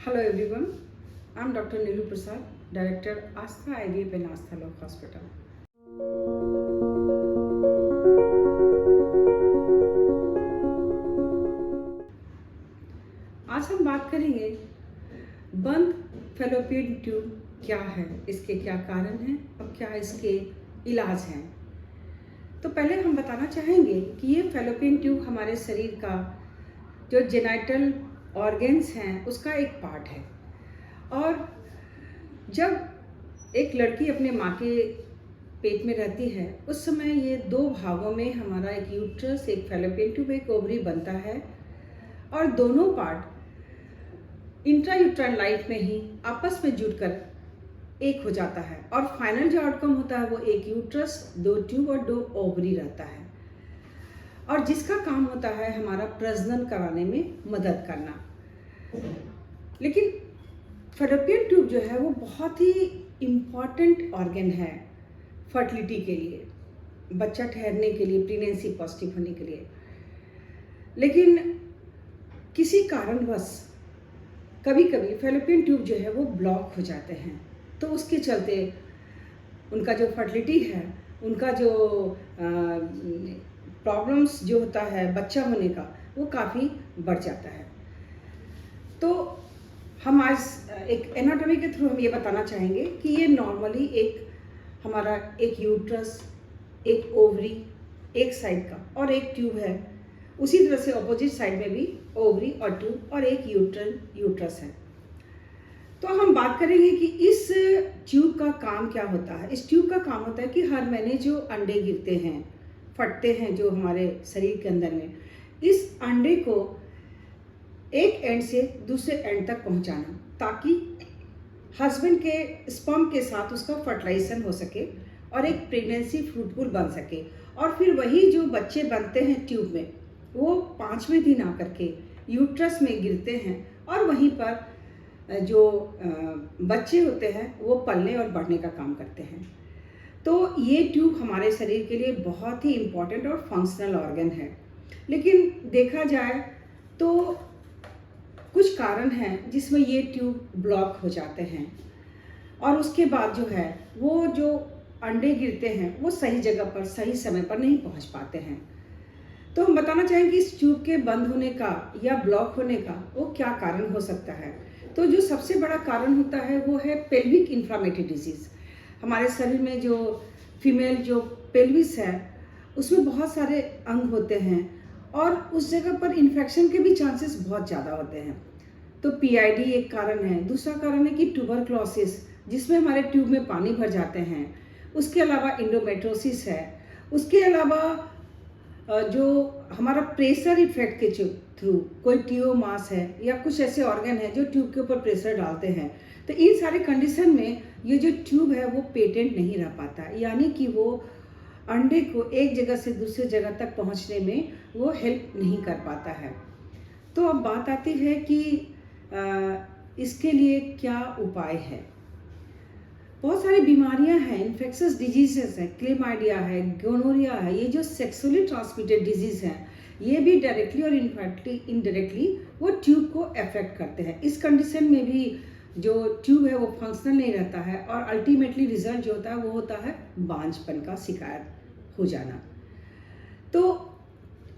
Hello everyone, I'm Dr. Nilu Prasad, Director Astha IVF and Astha Lok Hospital. आज हम बात करेंगे बंद फैलोपियन ट्यूब क्या है, इसके क्या कारण हैं और क्या इसके इलाज हैं। तो पहले हम बताना चाहेंगे कि ये फैलोपियन ट्यूब हमारे शरीर का जो जेनाइटल ऑर्गन्स हैं उसका एक पार्ट है। और जब एक लड़की अपने माँ के पेट में रहती है उस समय ये दो भागों में हमारा एक यूट्रस, एक फैलोपियन ट्यूब, एक ओवरी बनता है और दोनों पार्ट इंट्रा यूट्राइन लाइफ में ही आपस में जुड़कर एक हो जाता है और फाइनल जो आउटकम होता है वो एक यूट्रस, दो ट्यूब और दो ओवरी रहता है और जिसका काम होता है हमारा प्रजनन कराने में मदद करना। लेकिन फैलोपियन ट्यूब जो है वो बहुत ही इम्पॉर्टेंट ऑर्गन है फर्टिलिटी के लिए, बच्चा ठहरने के लिए, प्रेगनेंसी पॉजिटिव होने के लिए। लेकिन किसी कारणवश कभी कभी फैलोपियन ट्यूब जो है वो ब्लॉक हो जाते हैं, तो उसके चलते उनका जो फर्टिलिटी है, उनका जो प्रॉब्लम्स जो होता है बच्चा होने का, वो काफ़ी बढ़ जाता है। तो हम आज एक एनाटॉमी के थ्रू हम ये बताना चाहेंगे कि ये नॉर्मली हमारा एक यूट्रस, एक ओवरी एक साइड का और एक ट्यूब है, उसी तरह से ऑपोजिट साइड में भी ओवरी और ट्यूब और एक यूट्रस है। तो हम बात करेंगे कि इस ट्यूब का काम क्या होता है। इस ट्यूब का काम होता है कि हर महीने जो अंडे गिरते हैं, फटते हैं जो हमारे शरीर के अंदर में, इस अंडे को एक एंड से दूसरे एंड तक पहुंचाना ताकि हस्बैंड के स्पर्म के साथ उसका फर्टिलाइजेशन हो सके और एक प्रेगनेंसी फ्रूटफुल बन सके। और फिर वही जो बच्चे बनते हैं ट्यूब में, वो 5वें दिन आकर के यूट्रस में गिरते हैं और वहीं पर जो बच्चे होते हैं वो पलने और बढ़ने का काम करते हैं। तो ये ट्यूब हमारे शरीर के लिए बहुत ही इम्पॉर्टेंट और फंक्शनल ऑर्गन है। लेकिन देखा जाए तो कुछ कारण हैं जिसमें ये ट्यूब ब्लॉक हो जाते हैं और उसके बाद जो है वो जो अंडे गिरते हैं वो सही जगह पर सही समय पर नहीं पहुंच पाते हैं। तो हम बताना चाहेंगे कि इस ट्यूब के बंद होने का या ब्लॉक होने का वो क्या कारण हो सकता है। तो जो सबसे बड़ा कारण होता है वो है पेल्विक इन्फ्लामेटरी डिजीज़। हमारे शरीर में जो फीमेल जो पेल्विस है उसमें बहुत सारे अंग होते हैं और उस जगह पर इन्फेक्शन के भी चांसेस बहुत ज़्यादा होते हैं। तो पीआईडी एक कारण है। दूसरा कारण है कि ट्यूबरक्लोसिस, जिसमें हमारे ट्यूब में पानी भर जाते हैं। उसके अलावा इंडोमेट्रोसिस है। उसके अलावा जो हमारा प्रेशर इफेक्ट के थ्रू कोई ट्यूबोमास है या कुछ ऐसे ऑर्गन है जो ट्यूब के ऊपर प्रेशर डालते हैं। तो इन सारे कंडीशन में ये जो ट्यूब है वो पेटेंट नहीं रह पाता, यानी कि वो अंडे को एक जगह से दूसरे जगह तक पहुंचने में वो हेल्प नहीं कर पाता है। तो अब बात आती है कि इसके लिए क्या उपाय है। बहुत सारी बीमारियां हैं, इन्फेक्शस डिजीजेस हैं, क्लेमाइडिया है, गोनोरिया है, ये जो सेक्सुअली ट्रांसमिटेड डिजीज हैं, ये भी डायरेक्टली और इनडायरेक्टली वो ट्यूब को अफेक्ट करते हैं। इस कंडीशन में भी जो ट्यूब है वो फंक्शनल नहीं रहता है और अल्टीमेटली रिजल्ट जो होता है वो होता है बांझपन का शिकायत हो जाना। तो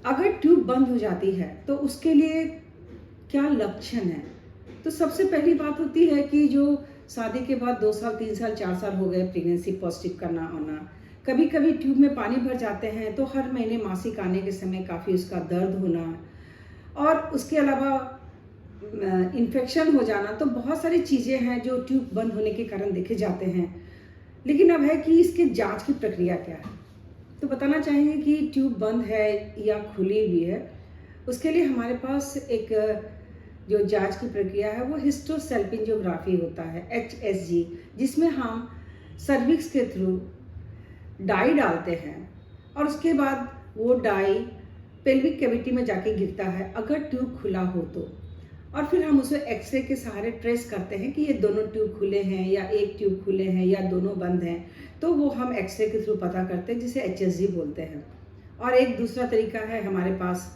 अगर ट्यूब बंद हो जाती है तो उसके लिए क्या लक्षण है। तो सबसे पहली बात होती है कि जो शादी के बाद 2 साल, 3 साल, 4 साल हो गए, प्रेगनेंसी पॉजिटिव करना होना, कभी कभी ट्यूब में पानी भर जाते हैं तो हर महीने मासिक आने के समय काफ़ी उसका दर्द होना और उसके अलावा इन्फेक्शन हो जाना। तो बहुत सारी चीज़ें हैं जो ट्यूब बंद होने के कारण देखे जाते हैं। लेकिन अब है कि इसके जांच की प्रक्रिया क्या है। तो बताना चाहेंगे कि ट्यूब बंद है या खुली हुई है, उसके लिए हमारे पास एक जो जांच की प्रक्रिया है वो हिस्टोसैल्पिंजियोग्राफी होता है, HSG, जिसमें हम सर्विक्स के थ्रू डाई डालते हैं और उसके बाद वो डाई पेल्विक कैविटी में जाके गिरता है अगर ट्यूब खुला हो तो। और फिर हम उसे एक्सरे के सहारे ट्रेस करते हैं कि ये दोनों ट्यूब खुले हैं या एक ट्यूब खुले हैं या दोनों बंद हैं। तो वो हम एक्सरे के थ्रू पता करते हैं, जिसे HSG बोलते हैं। और एक दूसरा तरीका है हमारे पास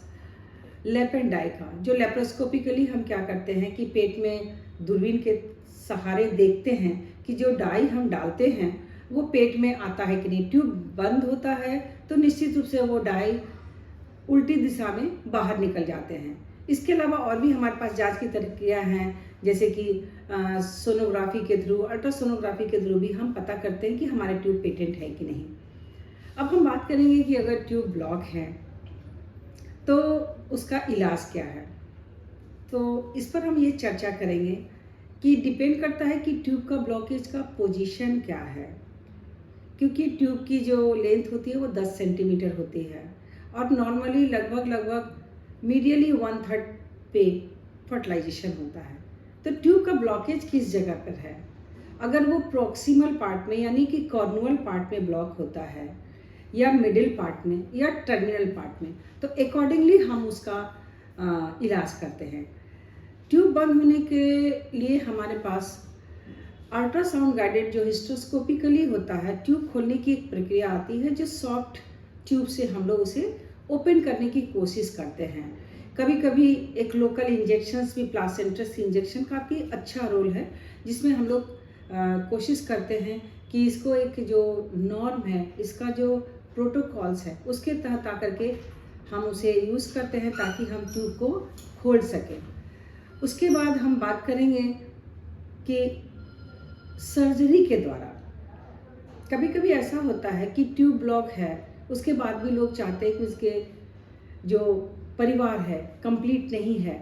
लेप एंड डाई का, जो लेप्रोस्कोपिकली हम क्या करते हैं कि पेट में दूरबीन के सहारे देखते हैं कि जो डाई हम डालते हैं वो पेट में आता है कि नहीं। ट्यूब बंद होता है तो निश्चित रूप से वो डाई उल्टी दिशा में बाहर निकल जाते हैं। इसके अलावा और भी हमारे पास जांच की प्रक्रिया हैं, जैसे कि सोनोग्राफी के थ्रू, अल्ट्रासोनोग्राफी के थ्रू भी हम पता करते हैं कि हमारे ट्यूब पेटेंट है कि नहीं। अब हम बात करेंगे कि अगर ट्यूब ब्लॉक है तो उसका इलाज क्या है। तो इस पर हम ये चर्चा करेंगे कि डिपेंड करता है कि ट्यूब का ब्लॉकेज का पोजीशन क्या है, क्योंकि ट्यूब की जो लेंथ होती है वो 10 सेंटीमीटर होती है और नॉर्मली लगभग मीडियली 1/3 पे फर्टिलाइजेशन होता है। तो ट्यूब का ब्लॉकेज किस जगह पर है? अगर वो प्रॉक्सिमल पार्ट में यानी कि कॉर्नुअल पार्ट में ब्लॉक होता है या मिडिल पार्ट में या टर्मिनल पार्ट में, तो अकॉर्डिंगली हम उसका इलाज करते हैं। ट्यूब बंद होने के लिए हमारे पास अल्ट्रासाउंड गाइडेड जो हिस्टोस्कोपिकली होता है, ट्यूब खोलने की एक प्रक्रिया आती है जो सॉफ्ट ट्यूब से हम लोग उसे ओपन करने की कोशिश करते हैं। कभी कभी एक लोकल इंजेक्शंस भी, प्लासेंटस इंजेक्शन का भी अच्छा रोल है, जिसमें हम लोग कोशिश करते हैं कि इसको एक जो नॉर्म है, इसका जो प्रोटोकॉल्स है उसके तहत आकर के हम उसे यूज़ करते हैं ताकि हम ट्यूब को खोल सकें। उसके बाद हम बात करेंगे कि सर्जरी के द्वारा कभी कभी ऐसा होता है कि ट्यूब ब्लॉक है, उसके बाद भी लोग चाहते हैं कि उसके जो परिवार है कंप्लीट नहीं है,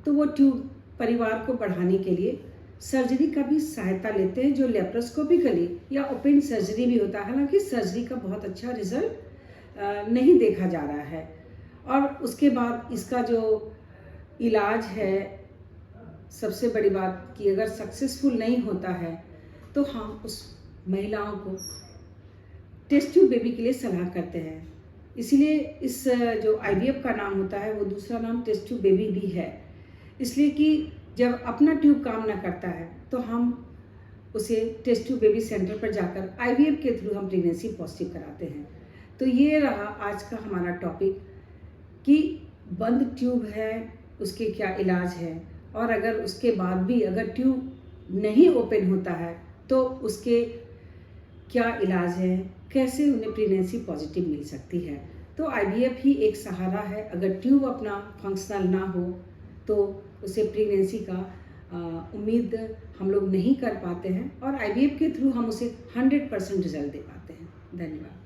तो वो ट्यूब परिवार को बढ़ाने के लिए सर्जरी का भी सहायता लेते हैं, जो लेप्रोस्कोपिकली या ओपन सर्जरी भी होता है। हालांकि सर्जरी का बहुत अच्छा रिजल्ट नहीं देखा जा रहा है। और उसके बाद इसका जो इलाज है, सबसे बड़ी बात कि अगर सक्सेसफुल नहीं होता है तो हम उस महिलाओं को टेस्ट ट्यूब बेबी के लिए सलाह करते हैं। इसीलिए इस जो आईवीएफ का नाम होता है वो दूसरा नाम टेस्ट ट्यूब बेबी भी है, इसलिए कि जब अपना ट्यूब काम ना करता है तो हम उसे टेस्ट ट्यूब बेबी सेंटर पर जाकर आईवीएफ के थ्रू हम प्रेगनेंसी पॉजिटिव कराते हैं। तो ये रहा आज का हमारा टॉपिक कि बंद ट्यूब है उसके क्या इलाज है, और अगर उसके बाद भी अगर ट्यूब नहीं ओपन होता है तो उसके क्या इलाज है, कैसे उन्हें प्रेगनेंसी पॉजिटिव मिल सकती है। तो आईवीएफ ही एक सहारा है। अगर ट्यूब अपना फंक्शनल ना हो तो उसे प्रेगनेंसी का उम्मीद हम लोग नहीं कर पाते हैं, और आईवीएफ के थ्रू हम उसे 100% रिजल्ट दे पाते हैं। धन्यवाद।